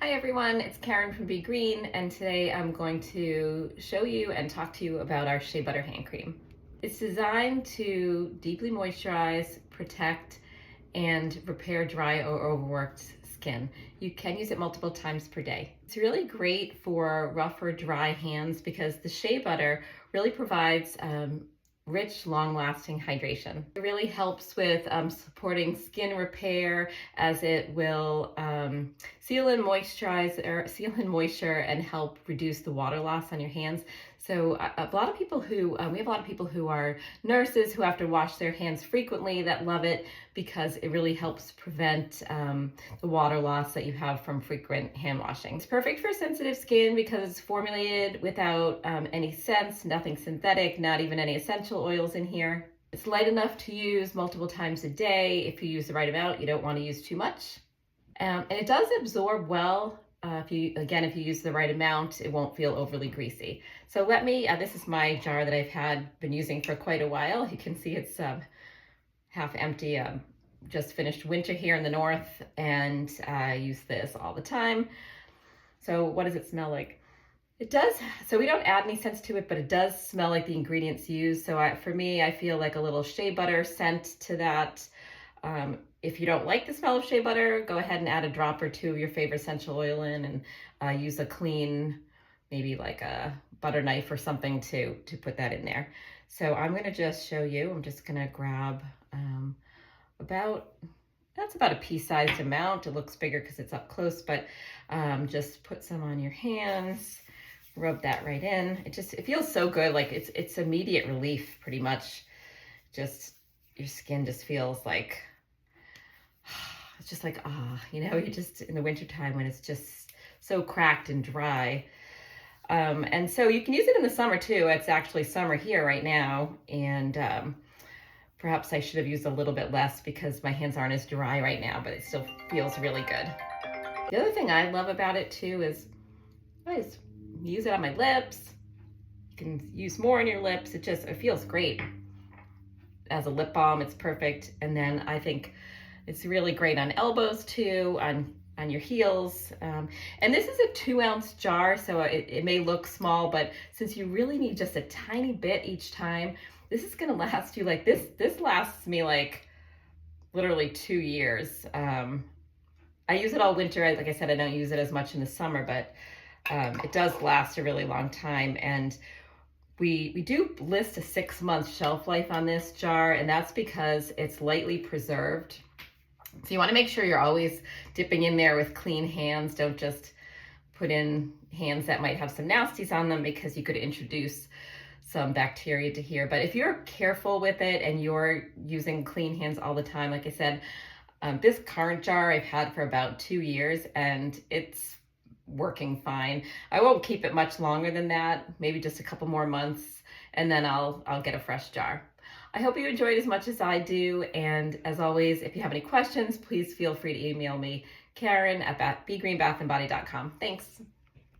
Hi everyone, it's Karen from Be Green, and today I'm going to show you and talk to you about our shea butter hand cream. It's designed to deeply moisturize, protect, and repair dry or overworked skin. You can use it multiple times per day. It's really great for rough or dry hands because the shea butter really provides rich, long-lasting hydration. It really helps with supporting skin repair as it will seal in moisture and help reduce the water loss on your hands. So a lot of people who we have a lot of people who are nurses who have to wash their hands frequently that love it because it really helps prevent the water loss that you have from frequent hand washing. It's perfect for sensitive skin because it's formulated without any scents, nothing synthetic, not even any essential oils in here. It's light enough to use multiple times a day. If you use the right amount, you don't want to use too much. And it does absorb well. If you use the right amount, it won't feel overly greasy. So this is my jar that I've been using for quite a while. You can see it's half empty. Just finished winter here in the north, and I use this all the time. So what does it smell like? It does, so we don't add any scents to it, but it does smell like the ingredients used. So for me, I feel like a little shea butter scent to that. If you don't like the smell of shea butter, go ahead and add a drop or two of your favorite essential oil in and use a clean, maybe like a butter knife or something to put that in there. So I'm gonna just show you. I'm just gonna grab that's about a pea-sized amount. It looks bigger because it's up close, but just put some on your hands, rub that right in. It feels so good. Like it's immediate relief pretty much. Just your skin just feels like, it's just like, you just in the wintertime when it's just so cracked and dry. And so you can use it in the summer too. It's actually summer here right now. And perhaps I should have used a little bit less because my hands aren't as dry right now, but it still feels really good. The other thing I love about it too is I just use it on my lips. You can use more on your lips. It feels great. As a lip balm, it's perfect. And then I think it's really great on elbows too, on your heels. And this is a 2-ounce jar, so it may look small, but since you really need just a tiny bit each time, this is gonna last you like this lasts me like literally 2 years. I use it all winter. Like I said, I don't use it as much in the summer, but it does last a really long time. And we do list a 6-month shelf life on this jar, and that's because it's lightly preserved. So you want to make sure you're always dipping in there with clean hands. Don't just put in hands that might have some nasties on them because you could introduce some bacteria to here. But if you're careful with it and you're using clean hands all the time, like I said, this current jar I've had for about 2 years and it's working fine. I won't keep it much longer than that, maybe just a couple more months, and then I'll get a fresh jar. I hope you enjoyed as much as I do, and as always, if you have any questions, please feel free to email me, Karen at begreenbathandbody.com. Thanks.